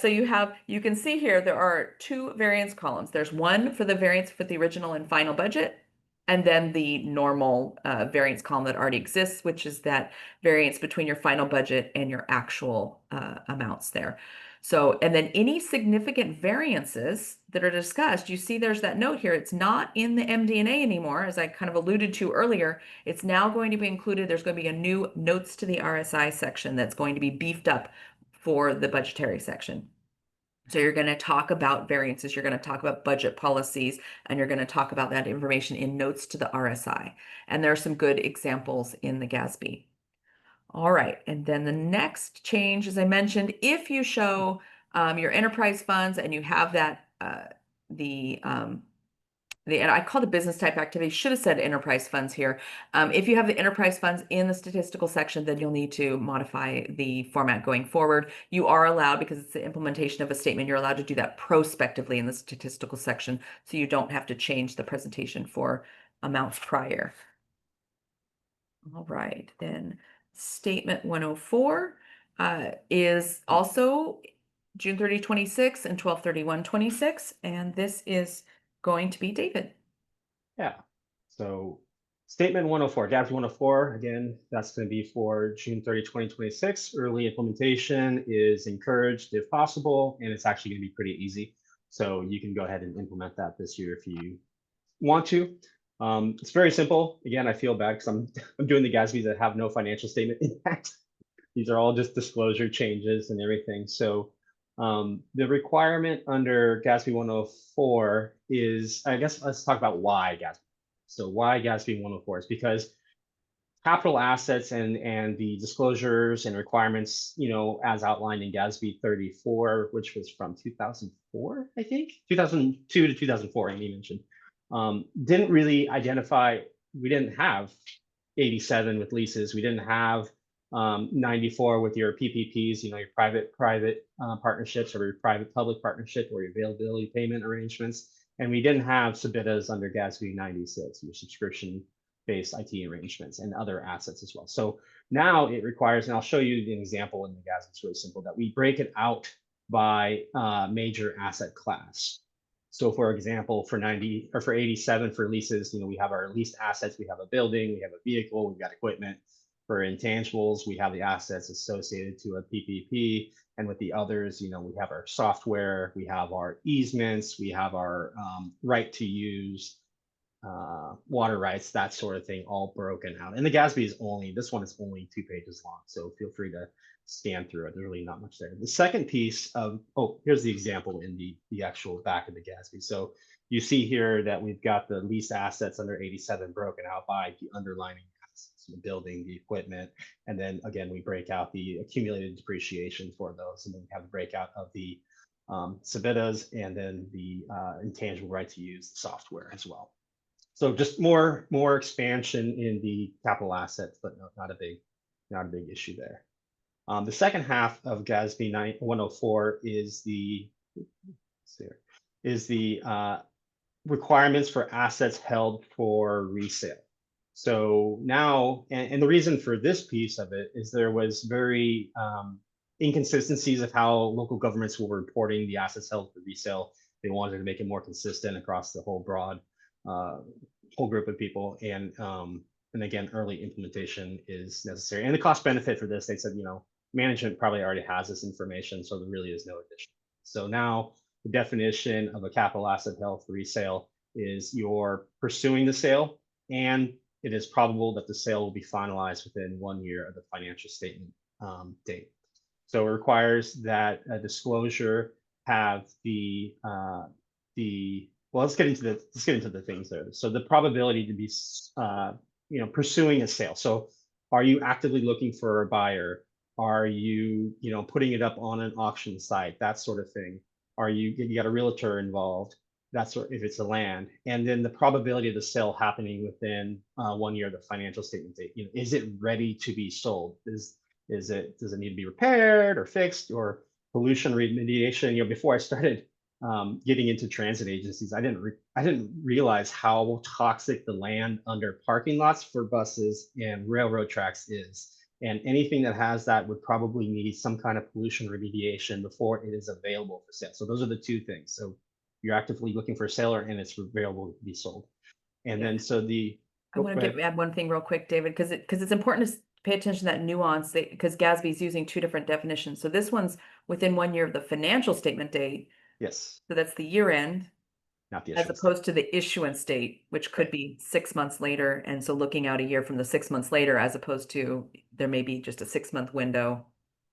so you can see here there are two variance columns. There's one for the variance for the original and final budget, and then the normal variance column that already exists, which is that variance between your final budget and your actual amounts there. So, and then any significant variances that are discussed, you see there's that note here. It's not in the MD&A anymore, as I kind of alluded to earlier. It's now going to be included. There's going to be a new notes to the RSI section that's going to be beefed up for the budgetary section. So you're going to talk about variances, you're going to talk about budget policies, and you're going to talk about that information in notes to the RSI. And there are some good examples in the GASB. All right, and then the next change, as I mentioned, if you show your enterprise funds and you have that, and I called it business type activity, should have said enterprise funds here. If you have the enterprise funds in the statistical section, then you'll need to modify the format going forward. You are allowed, because it's the implementation of a statement, you're allowed to do that prospectively in the statistical section, so you don't have to change the presentation for amounts prior. All right, then statement 104 is also June 30, 26 and 12/31, 26, and this is going to be David. Yeah. So Statement 104, GASB 104, again, that's going to be for June 30, 2026. Early implementation is encouraged if possible, and it's actually going to be pretty easy. So you can go ahead and implement that this year if you want to. It's very simple. Again, I feel bad because I'm doing the GASBs that have no financial statement impact. These are all just disclosure changes and everything. So the requirement under GASB 104 is, I guess let's talk about why GASB. So why GASB 104 is because capital assets and the disclosures and requirements, as outlined in GASB 34, which was from 2004, I think, 2002 to 2004, Amy mentioned, didn't really identify, we didn't have 87 with leases, we didn't have 94 with your PPPs, your private partnerships or your private public partnership or your availability payment arrangements. And we didn't have SBITAs under GASB 96, your subscription based IT arrangements and other assets as well. So now it requires, and I'll show you an example in the GASB, it's really simple, that we break it out by major asset class. So for example, for 90 or for 87 for leases, we have our leased assets, we have a building, we have a vehicle, we've got equipment. For intangibles, we have the assets associated to a PPP. And with the others, we have our software, we have our easements, we have our right to use, water rights, that sort of thing, all broken out. And the GASB is this one is only 2 pages long. So feel free to scan through it. There's really not much there. The second piece of, here's the example in the actual back of the GASB. So you see here that we've got the lease assets under 87 broken out by the underlining assets, the building, the equipment. And then again, we break out the accumulated depreciation for those. And then we have the breakout of the SBITAs and then the intangible right to use software as well. So just more expansion in the capital assets, but not a big issue there. The second half of GASB 104 is the requirements for assets held for resale. So now, and the reason for this piece of it is there was very inconsistencies of how local governments were reporting the assets held for resale. They wanted to make it more consistent across the whole broad whole group of people, and again, early implementation is necessary. And the cost benefit for this, they said, management probably already has this information, so there really is no addition. So now the definition of a capital asset held for resale is you're pursuing the sale, and it is probable that the sale will be finalized within 1 year of the financial statement date. So it requires that a disclosure have well, let's get into the things there. So the probability to be, pursuing a sale. So are you actively looking for a buyer? Are you, putting it up on an auction site, that sort of thing? Are you got a realtor involved? That's if it's a land. And then the probability of the sale happening within 1 year of the financial statement date. Is it ready to be sold? Does it need to be repaired or fixed or pollution remediation? Before I started getting into transit agencies, I didn't realize how toxic the land under parking lots for buses and railroad tracks is. And anything that has that would probably need some kind of pollution remediation before it is available for sale. So those are the two things. So you're actively looking for a seller and it's available to be sold. And then so I want to add one thing real quick, David, because it's important to pay attention to that nuance, because GASB is using two different definitions. So this one's within 1 year of the financial statement date. Yes. So that's the year end, not the as opposed to the issuance date, which could be 6 months later. And so looking out a year from the 6 months later, as opposed to there may be just a 6-month window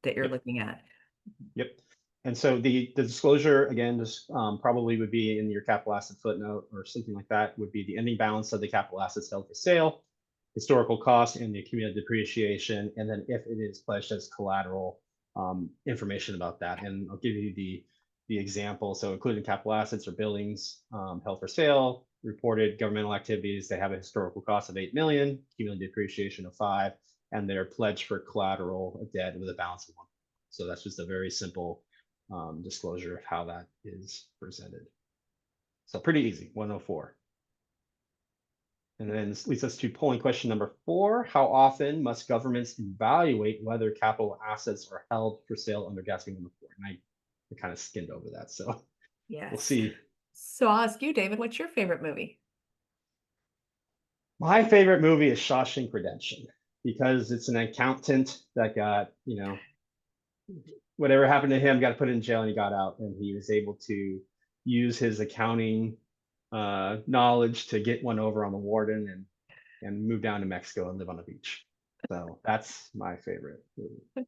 that you're looking at. Yep. And so the disclosure, again, just probably would be in your capital asset footnote or something like that, would be the ending balance of the capital assets held for sale, historical cost, and the accumulated depreciation. And then if it is pledged as collateral, information about that. And I'll give you the example. So including capital assets or buildings held for sale, reported governmental activities, they have a historical cost of 8 million, accumulated depreciation of 5, and they're pledged for collateral of debt with a balance of 1. So that's just a very simple disclosure of how that is presented. So pretty easy, 104. And then this leads us to polling question number 4. How often must governments evaluate whether capital assets are held for sale under GASB 104? And I kind of skimmed over that, so we'll see. So I'll ask you, David, what's your favorite movie? My favorite movie is Shawshank Redemption because it's an accountant that got, whatever happened to him, got put in jail and he got out, and he was able to use his accounting knowledge to get one over on the warden and move down to Mexico and live on the beach. So that's my favorite movie.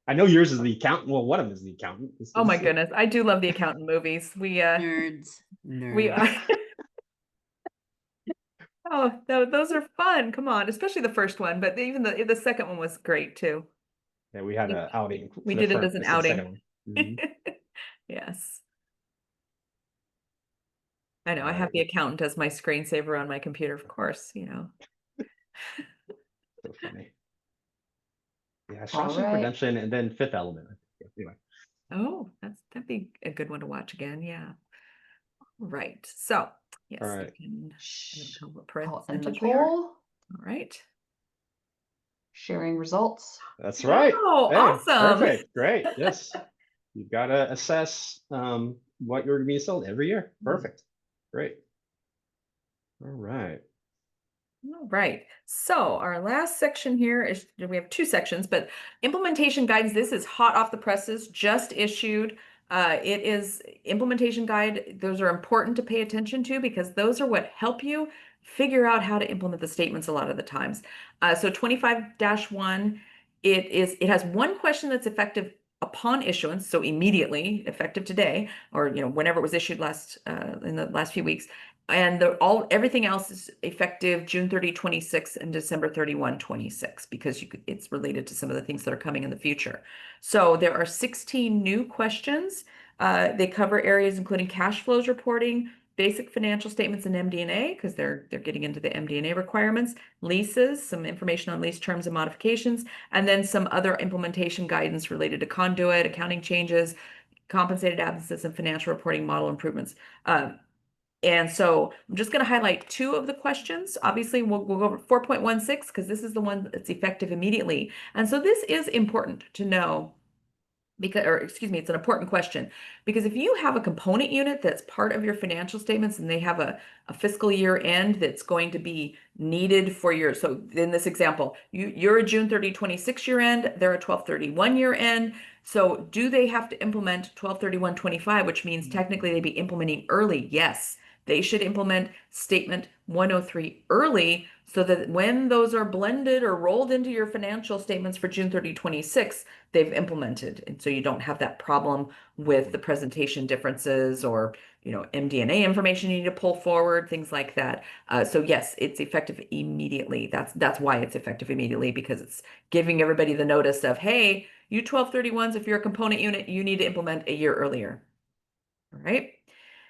I know yours is the accountant. Well, one of them is the accountant. Oh my goodness, I do love the accountant movies. We Nerds. we are. Oh, those are fun. Come on, especially the first one, but even the second one was great too. Yeah, we had an outing. We for did the it as an for the second outing. one. Mhm. Yes. I know, I All have right. the accountant as my screensaver on my computer, of course, So funny. Yeah, All Shawshank right. Redemption and then Fifth Element. Anyway. Oh, that'd be a good one to watch again. Yeah. Right. So yes, All you right. can tell what I'll end the percentage we are. poll. All right. Sharing results. That's right. Oh, Hey, awesome. perfect. Great. Yes. You've got to assess what you're being sold every year. Perfect. Great. All right. All right. So our last section here is, we have two sections, but implementation guidance. This is hot off the presses, just issued. It is implementation guide. Those are important to pay attention to because those are what help you figure out how to implement the statements a lot of the times. So 25-1, it has one question that's effective upon issuance, so immediately effective today, or whenever it was issued last in the last few weeks. And everything else is effective June 30, 26 and December 31, 26, because it's related to some of the things that are coming in the future. So there are 16 new questions. They cover areas including cash flows reporting, basic financial statements and MD&A, because they're getting into the MD&A requirements, leases, some information on lease terms and modifications, and then some other implementation guidance related to conduit, accounting changes, compensated absences, and financial reporting model improvements. And so I'm just going to highlight two of the questions. Obviously, we'll go over 4.16 because this is the one that's effective immediately. And so this is important to know because, or excuse me, it's an important question because if you have a component unit that's part of your financial statements and they have a fiscal year end that's going to be needed for so in this example, you're a June 30, 26 year end, they're a 12/31 year end. So do they have to implement 12/31/25, which means technically they'd be implementing early? Yes. They should implement statement 103 early so that when those are blended or rolled into your financial statements for June 30, 26, they've implemented. And so you don't have that problem with the presentation differences or, MD&A information you need to pull forward, things like that. So yes, it's effective immediately. That's why it's effective immediately, because it's giving everybody the notice of, hey, you 12/31s, if you're a component unit, you need to implement a year earlier. All right.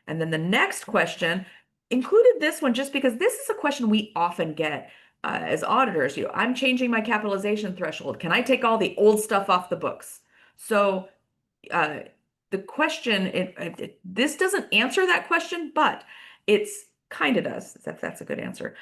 And then the next question included this one just because this is a question we often get as auditors. I'm changing my capitalization threshold. Can I take all the old stuff off the books? So the question, this doesn't answer that question, but it's kind of does, if that's a good answer.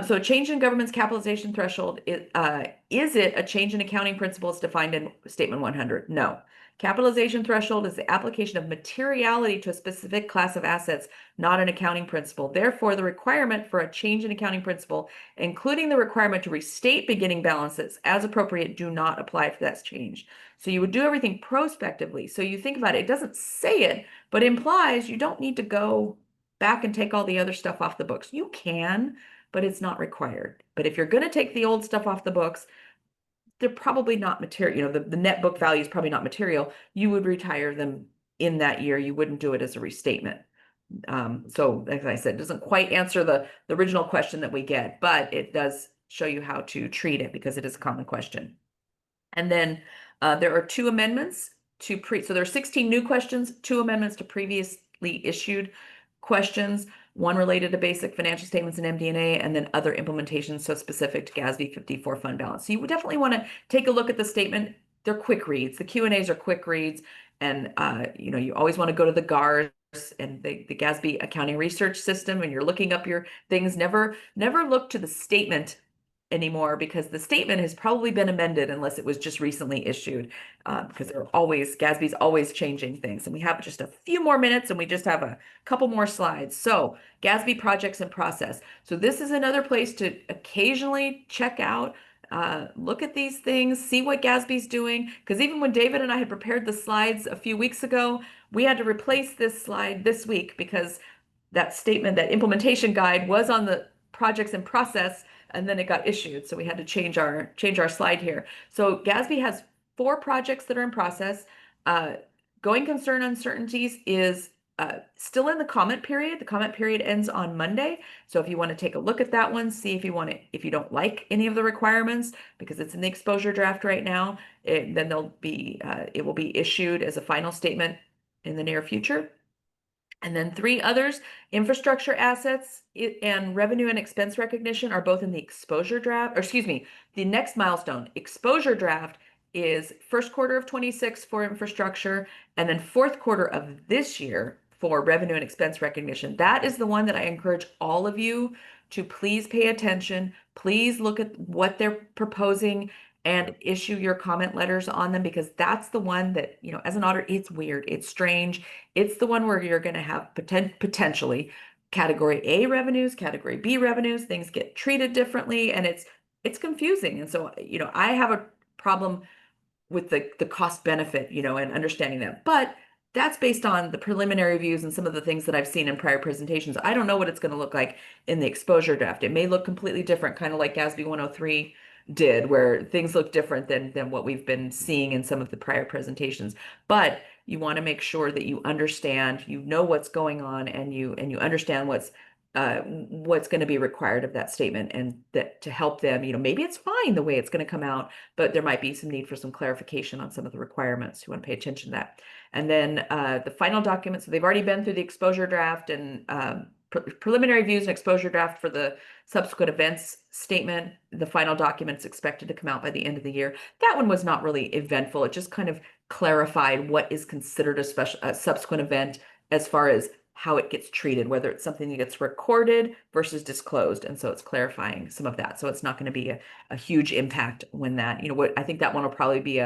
So a change in government's capitalization threshold, is it a change in accounting principles defined in Statement 100? No. Capitalization threshold is the application of materiality to a specific class of assets, not an accounting principle. Therefore, the requirement for a change in accounting principle, including the requirement to restate beginning balances as appropriate, do not apply for that change. So you would do everything prospectively. So you think about it, it doesn't say it, but implies you don't need to go back and take all the other stuff off the books. You can, but it's not required. But if you're going to take the old stuff off the books, they're probably not material. The net book value is probably not material. You would retire them in that year. You wouldn't do it as a restatement. So as I said, it doesn't quite answer the original question that we get, but it does show you how to treat it because it is a common question. And then there are two amendments so there are 16 new questions, two amendments to previously issued questions, one related to basic financial statements and MD&A, and then other implementations so specific to GASB 54 fund balance. So you would definitely want to take a look at the statement. They're quick reads. The Q&As are quick reads, and you always want to go to the GARS and the GASB accounting research system, and you're looking up your things. Never look to the statement anymore because the statement has probably been amended unless it was just recently issued, because GASB's always changing things. And we have just a few more minutes and we just have a couple more slides. So GASB projects in process. So this is another place to occasionally check out, look at these things, see what GASB's doing. Because even when David and I had prepared the slides a few weeks ago, we had to replace this slide this week because that statement, that implementation guide was on the projects in process, and then it got issued. So we had to change our slide here. So GASB has 4 projects that are in process. Going concern uncertainties is still in the comment period. The comment period ends on Monday. So if you want to take a look at that one, see if you don't like any of the requirements, because it's in the exposure draft right now, then it will be issued as a final statement in the near future. And then 3 others, infrastructure assets and revenue and expense recognition, are both in the exposure draft, or excuse me, the next milestone. Exposure draft is first quarter of 26 for infrastructure, and then fourth quarter of this year for revenue and expense recognition. That is the one that I encourage all of you to please pay attention. Please look at what they're proposing and issue your comment letters on them, because that's the one that, as an auditor, it's weird, it's strange. It's the one where you're going to have potentially category A revenues, category B revenues, things get treated differently, and it's confusing. And so, I have a problem with the cost benefit, and understanding that. But that's based on the preliminary views and some of the things that I've seen in prior presentations. I don't know what it's going to look like in the exposure draft. It may look completely different, kind of like GASB 103 did, where things look different than what we've been seeing in some of the prior presentations. But you want to make sure that you understand, what's going on, and you understand what's going to be required of that statement, and that to help them, maybe it's fine the way it's going to come out, but there might be some need for some clarification on some of the requirements. You want to pay attention to that. And then the final documents, so they've already been through the exposure draft and preliminary views and exposure draft for the subsequent events statement. The final document's expected to come out by the end of the year. That one was not really eventful. It just kind of clarified what is considered a subsequent event as far as how it gets treated, whether it's something that gets recorded versus disclosed. And so it's clarifying some of that. So it's not going to be a huge impact when that, I think that one will probably be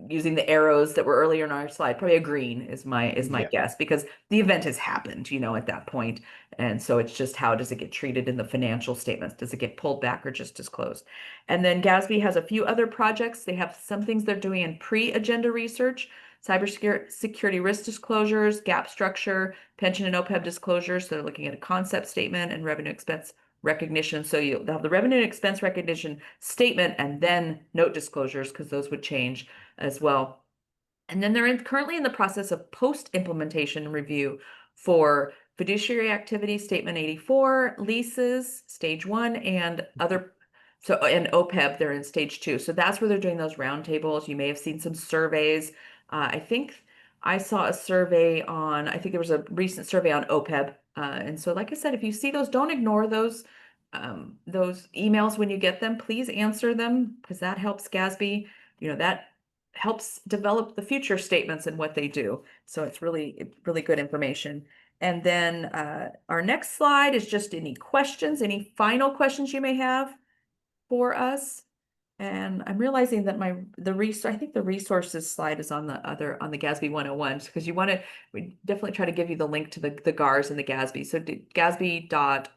using the arrows that were earlier in our slide, probably a green is my guess, because the event has happened, at that point. And so it's just, how does it get treated in the financial statements? Does it get pulled back or just disclosed? And then GASB has a few other projects. They have some things they're doing in pre-agenda research, cybersecurity risk disclosures, gap structure, pension and OPEB disclosures. So they're looking at a concept statement and revenue expense recognition. So they'll have the revenue and expense recognition statement and then note disclosures, because those would change as well. And then they're currently in the process of post-implementation review for fiduciary activity statement 84, leases, stage 1, and other. So, and OPEB, they're in stage 2. So that's where they're doing those roundtables. You may have seen some surveys. I think I saw a survey I think there was a recent survey on OPEB. And so, like I said, if you see those, don't ignore those emails when you get them. Please answer them, because that helps GASB, that helps develop the future statements and what they do. So it's really good information. And then our next slide is just any questions, any final questions you may have for us. And I'm realizing that I think the resources slide is on the GASB 101, because we definitely try to give you the link to the GARS and the GASB. So gasb.org.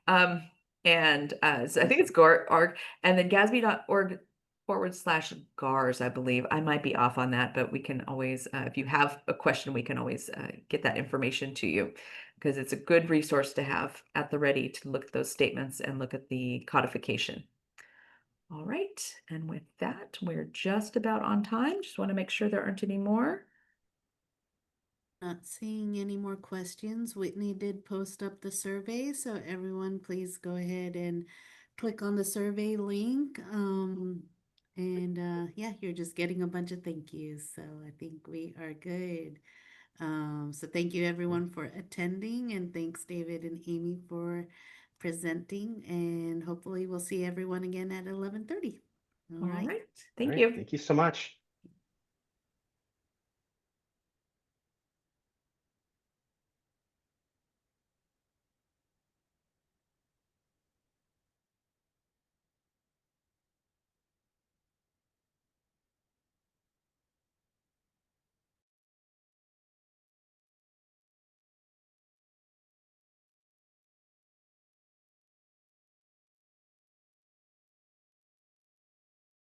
So I think it's org, and then gasb.org/GARS, I believe. I might be off on that, but we can always, if you have a question, we can always get that information to you, because it's a good resource to have at the ready to look at those statements and look at the codification. All right, and with that, we're just about on time. Just want to make sure there aren't any more. Not seeing any more questions. Whitney did post up the survey, so everyone please go ahead and click on the survey link. Yeah, you're just getting a bunch of thank yous, so I think we are good. So thank you everyone for attending, and thanks David and Amy for presenting, and hopefully we'll see everyone again at 11:30. All right. Thank you. Thank you so much.